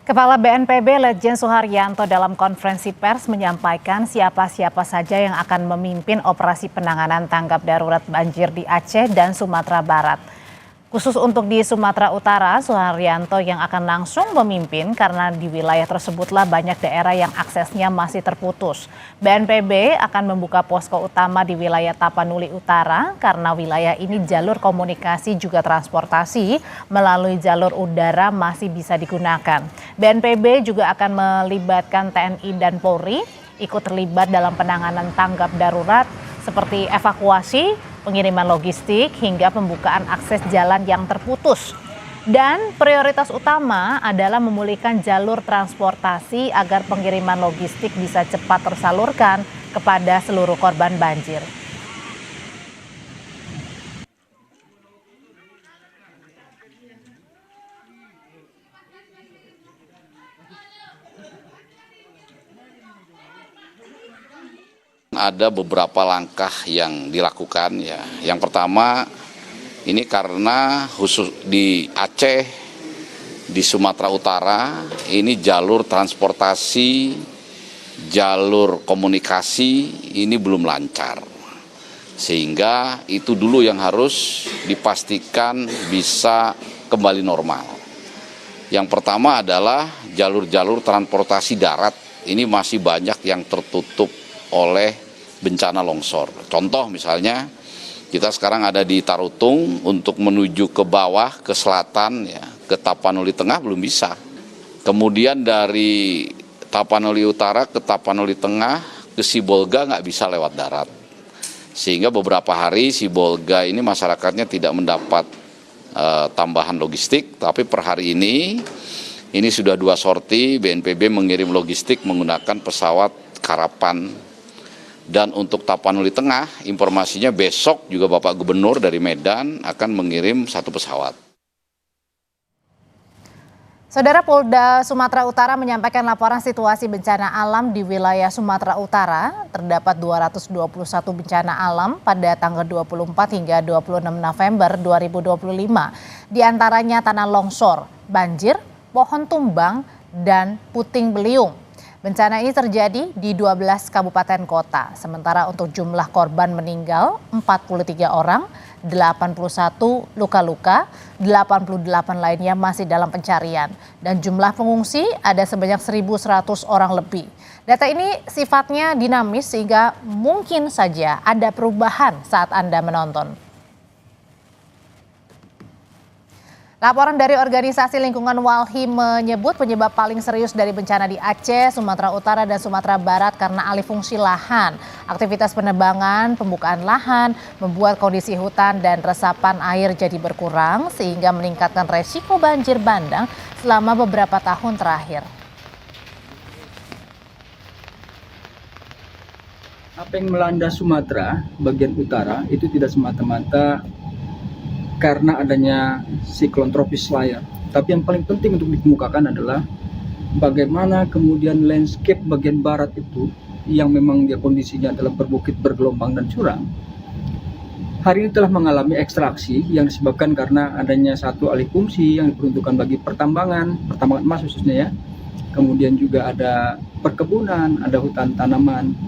Kepala BNPB Letjen Suharyanto dalam konferensi pers menyampaikan siapa-siapa saja yang akan memimpin operasi penanganan tanggap darurat banjir di Aceh dan Sumatera Barat. Khusus untuk di Sumatera Utara, Suharyanto yang akan langsung memimpin karena di wilayah tersebutlah banyak daerah yang aksesnya masih terputus. BNPB akan membuka posko utama di wilayah Tapanuli Utara karena wilayah ini jalur komunikasi juga transportasi melalui jalur udara masih bisa digunakan. BNPB juga akan melibatkan TNI dan Polri ikut terlibat dalam penanganan tanggap darurat seperti evakuasi, pengiriman logistik, hingga pembukaan akses jalan yang terputus. Dan prioritas utama adalah memulihkan jalur transportasi agar pengiriman logistik bisa cepat tersalurkan kepada seluruh korban banjir. Ada beberapa langkah yang dilakukan ya. Yang pertama ini karena khusus di Aceh, di Sumatera Utara ini jalur transportasi, jalur komunikasi ini belum lancar. Sehingga itu dulu yang harus dipastikan bisa kembali normal. Yang pertama adalah jalur-jalur transportasi darat ini masih banyak yang tertutup oleh bencana longsor. Contoh misalnya kita sekarang ada di Tarutung untuk menuju ke bawah ke selatan ya, ke Tapanuli Tengah belum bisa. Kemudian dari Tapanuli Utara ke Tapanuli Tengah ke Sibolga nggak bisa lewat darat. Sehingga beberapa hari Sibolga ini masyarakatnya tidak mendapat tambahan logistik, tapi per hari ini sudah 2 sorti BNPB mengirim logistik menggunakan pesawat Karapan. Dan untuk Tapanuli Tengah, informasinya besok juga Bapak Gubernur dari Medan akan mengirim 1 pesawat. Saudara, Polda Sumatera Utara menyampaikan laporan situasi bencana alam di wilayah Sumatera Utara. Terdapat 221 bencana alam pada tanggal 24 hingga 26 November 2025. Di antaranya tanah longsor, banjir, pohon tumbang, dan puting beliung. Bencana ini terjadi di 12 kabupaten kota. Sementara untuk jumlah korban meninggal 43 orang, 81 luka-luka, 88 lainnya masih dalam pencarian. Dan jumlah pengungsi ada sebanyak 1.100 orang lebih. Data ini sifatnya dinamis sehingga mungkin saja ada perubahan saat Anda menonton. Laporan dari organisasi lingkungan Walhi menyebut penyebab paling serius dari bencana di Aceh, Sumatera Utara, dan Sumatera Barat karena alih fungsi lahan. Aktivitas penebangan, pembukaan lahan, membuat kondisi hutan dan resapan air jadi berkurang sehingga meningkatkan resiko banjir bandang selama beberapa tahun terakhir. Apa yang melanda Sumatera bagian utara itu tidak semata-mata karena adanya siklon tropis Layar. Tapi yang paling penting untuk dikemukakan adalah bagaimana kemudian landscape bagian barat itu yang memang dia kondisinya adalah berbukit, bergelombang dan curam. Hari ini telah mengalami ekstraksi yang disebabkan karena adanya satu alih fungsi yang diperuntukkan bagi pertambangan emas khususnya ya. Kemudian juga ada perkebunan, ada hutan tanaman.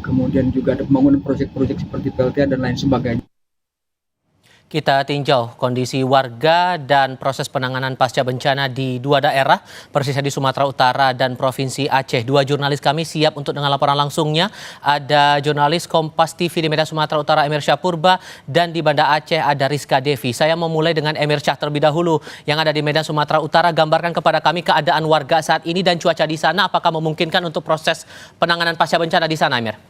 Kemudian juga ada pembangunan proyek-proyek seperti PLTA dan lain sebagainya. Kita tinjau kondisi warga dan proses penanganan pasca bencana di 2 daerah, persisnya di Sumatera Utara dan Provinsi Aceh. 2 jurnalis kami siap untuk dengan laporan langsungnya. Ada jurnalis Kompas TV di Medan Sumatera Utara Emir Syah Purba, dan di Banda Aceh ada Rizka Devi. Saya memulai dengan Emir Syah terlebih dahulu yang ada di Medan Sumatera Utara. Gambarkan kepada kami keadaan warga saat ini dan cuaca di sana. Apakah memungkinkan untuk proses penanganan pasca bencana di sana, Emir?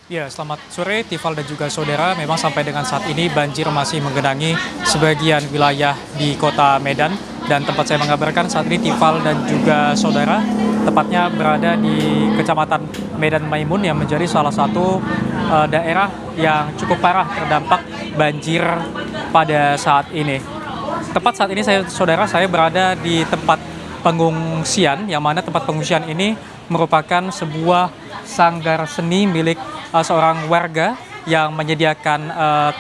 Ya, selamat sore Tifal dan juga saudara. Memang sampai dengan saat ini banjir masih menggenangi sebagian wilayah di kota Medan. Dan tempat saya mengabarkan saat ini Tifal dan juga saudara tepatnya berada di Kecamatan Medan Maimun yang menjadi salah satu daerah yang cukup parah terdampak banjir pada saat ini. Tepat saat ini saya berada di tempat pengungsian, yang mana tempat pengungsian ini merupakan sebuah sanggar seni milik seorang warga yang menyediakan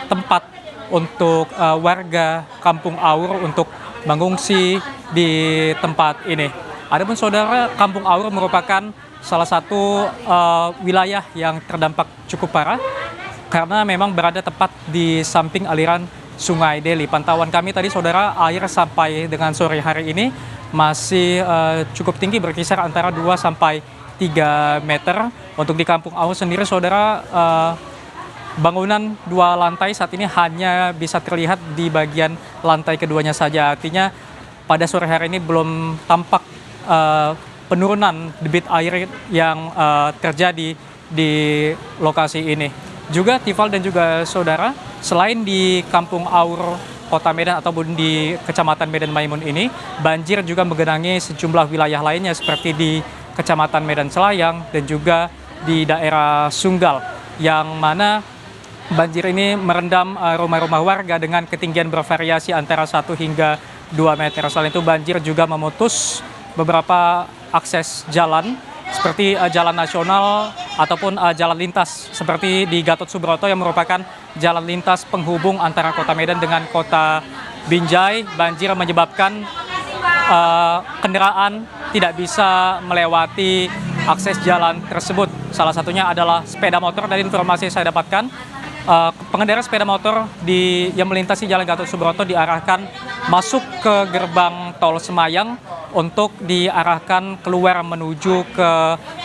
tempat untuk warga Kampung Aur untuk mengungsi di tempat ini. Adapun saudara, Kampung Aur merupakan salah satu wilayah yang terdampak cukup parah karena memang berada tepat di samping aliran Sungai Deli. Pantauan kami tadi saudara, air sampai dengan sore hari ini masih cukup tinggi, berkisar antara 2 sampai 3 meter. Untuk di Kampung Aur sendiri saudara, bangunan 2 lantai saat ini hanya bisa terlihat di bagian lantai keduanya saja. Artinya pada sore hari ini belum tampak penurunan debit air yang terjadi di lokasi ini. Juga Tifal dan juga saudara, selain di Kampung Aur Kota Medan ataupun di Kecamatan Medan Maimun ini, banjir juga menggenangi sejumlah wilayah lainnya seperti di Kecamatan Medan Selayang dan juga di daerah Sunggal, yang mana banjir ini merendam rumah-rumah warga dengan ketinggian bervariasi antara 1 hingga 2 meter. Selain itu banjir juga memutus beberapa akses jalan seperti jalan nasional ataupun jalan lintas seperti di Gatot Subroto yang merupakan jalan lintas penghubung antara Kota Medan dengan Kota Binjai. Banjir menyebabkan kendaraan tidak bisa melewati akses jalan tersebut. Salah satunya adalah sepeda motor. Dari informasi yang saya dapatkan, pengendara sepeda motor yang melintasi jalan Gatot Subroto diarahkan masuk ke gerbang tol Semayang untuk diarahkan keluar menuju ke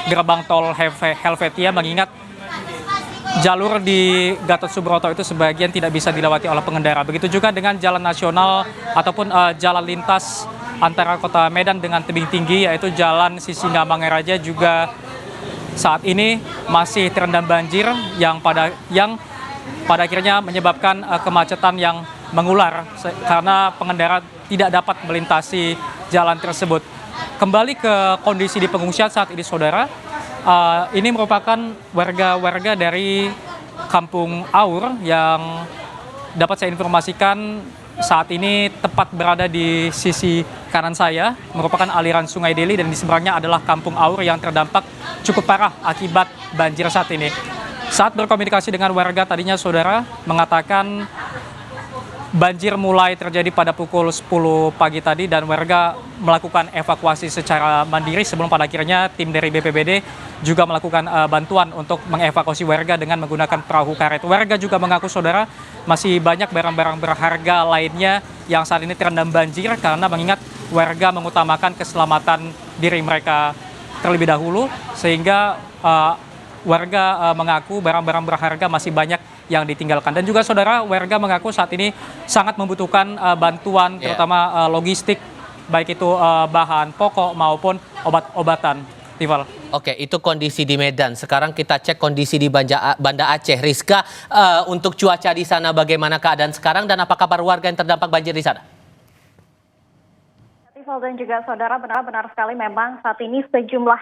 gerbang tol Helvetia, mengingat jalur di Gatot Subroto itu sebagian tidak bisa dilewati oleh pengendara. Begitu juga dengan jalan nasional ataupun jalan lintas antara Kota Medan dengan tebing tinggi, yaitu jalan Sisinga Mangaraja, juga saat ini masih terendam banjir yang pada akhirnya menyebabkan kemacetan yang mengular karena pengendara tidak dapat melintasi jalan tersebut. Kembali ke kondisi di pengungsian saat ini saudara, ini merupakan warga-warga dari Kampung Aur yang dapat saya informasikan saat ini tepat berada di sisi kanan saya, merupakan aliran Sungai Deli, dan di seberangnya adalah Kampung Aur yang terdampak cukup parah akibat banjir saat ini. Saat berkomunikasi dengan warga tadinya saudara mengatakan banjir mulai terjadi pada pukul 10 pagi tadi dan warga melakukan evakuasi secara mandiri sebelum pada akhirnya tim dari BPBD juga melakukan bantuan untuk mengevakuasi warga dengan menggunakan perahu karet. Warga juga mengaku saudara masih banyak barang-barang berharga lainnya yang saat ini terendam banjir karena mengingat warga mengutamakan keselamatan diri mereka terlebih dahulu, sehingga warga mengaku barang-barang berharga masih banyak yang ditinggalkan. Dan juga saudara, warga mengaku saat ini sangat membutuhkan bantuan terutama logistik, baik itu bahan pokok maupun obat-obatan. Tifal. Oke, itu kondisi di Medan. Sekarang kita cek kondisi di Banda Aceh. Rizka, untuk cuaca di sana bagaimana keadaan sekarang dan apa kabar warga yang terdampak banjir di sana? Tifal dan juga saudara, benar sekali memang saat ini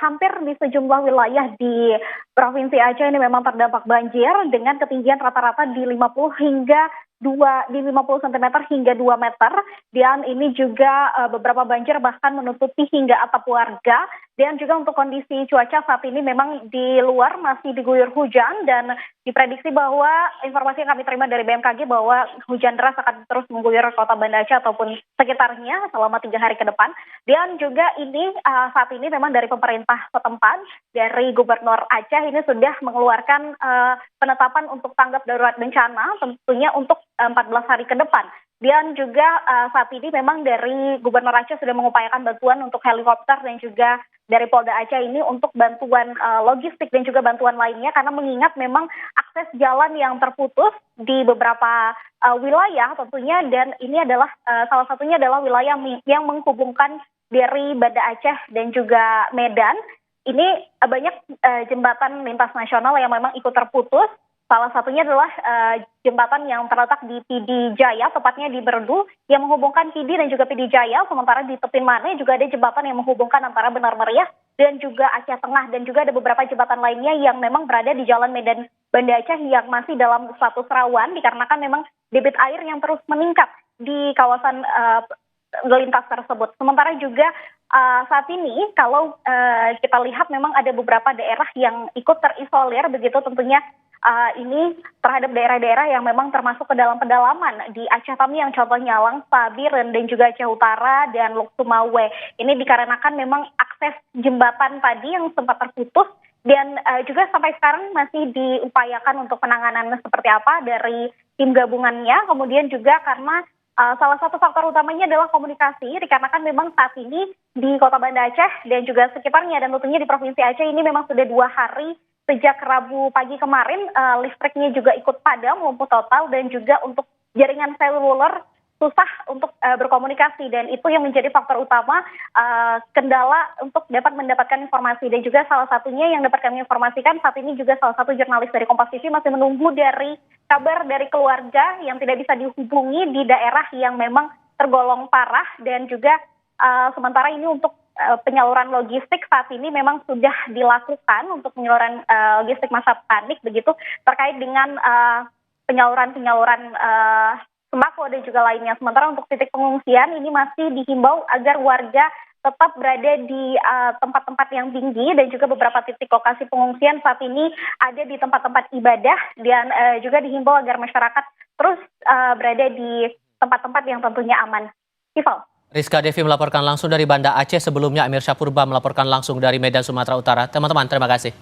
hampir di sejumlah wilayah di Provinsi Aceh ini memang terdampak banjir dengan ketinggian rata-rata di 50 cm hingga 2 meter, dan ini juga beberapa banjir bahkan menutupi hingga atap warga. Dan juga untuk kondisi cuaca saat ini memang di luar masih diguyur hujan, dan diprediksi bahwa informasi yang kami terima dari BMKG bahwa hujan deras akan terus mengguyur kota Banda Aceh ataupun sekitarnya selama 3 hari ke depan. Dan juga ini saat ini memang dari pemerintah setempat, dari Gubernur Aceh ini sudah mengeluarkan penetapan untuk tanggap darurat bencana tentunya untuk 14 hari ke depan. Dan juga saat ini memang dari Gubernur Aceh sudah mengupayakan bantuan untuk helikopter dan juga dari Polda Aceh ini untuk bantuan logistik dan juga bantuan lainnya, karena mengingat memang akses jalan yang terputus di beberapa wilayah tentunya, dan ini adalah salah satunya adalah wilayah yang menghubungkan dari Banda Aceh dan juga Medan. Ini banyak jembatan lintas nasional yang memang ikut terputus. Salah satunya adalah jembatan yang terletak di Pidi Jaya, tepatnya di Berdu, yang menghubungkan Pidi dan juga Pidi Jaya. Sementara di tepi Mane juga ada jembatan yang menghubungkan antara Benar Meriah dan juga Aceh Tengah. Dan juga ada beberapa jembatan lainnya yang memang berada di Jalan Medan Banda Aceh yang masih dalam status rawan, dikarenakan memang debit air yang terus meningkat di kawasan lintas tersebut. Sementara juga saat ini kalau kita lihat memang ada beberapa daerah yang ikut terisolir, begitu tentunya ini terhadap daerah-daerah yang memang termasuk ke dalam pedalaman di Aceh Tamiang, contohnya Langsa, Biren, dan juga Aceh Utara dan Lok Sumawe. Ini dikarenakan memang akses jembatan tadi yang sempat terputus dan juga sampai sekarang masih diupayakan untuk penanganan seperti apa dari tim gabungannya. Kemudian juga karena salah satu faktor utamanya adalah komunikasi, dikarenakan memang saat ini di Kota Banda Aceh dan juga sekitarnya dan tentunya di Provinsi Aceh ini memang sudah 2 hari sejak Rabu pagi kemarin listriknya juga ikut padam lumpuh total dan juga untuk jaringan seluler susah untuk berkomunikasi dan itu yang menjadi faktor utama kendala untuk dapat mendapatkan informasi dan juga salah satunya yang dapat kami informasikan saat ini juga salah satu jurnalis dari Kompas TV masih menunggu dari kabar dari keluarga yang tidak bisa dihubungi di daerah yang memang tergolong parah dan juga sementara ini untuk penyaluran logistik saat ini memang sudah dilakukan untuk penyaluran logistik masa panik begitu terkait dengan penyaluran sembako dan juga lainnya. Sementara untuk titik pengungsian ini masih dihimbau agar warga tetap berada di tempat-tempat yang tinggi dan juga beberapa titik lokasi pengungsian saat ini ada di tempat-tempat ibadah dan juga dihimbau agar masyarakat terus berada di tempat-tempat yang tentunya aman. Ival. Rizka Devi melaporkan langsung dari Banda Aceh, sebelumnya Amir Syahpurba melaporkan langsung dari Medan, Sumatera Utara. Teman-teman, terima kasih.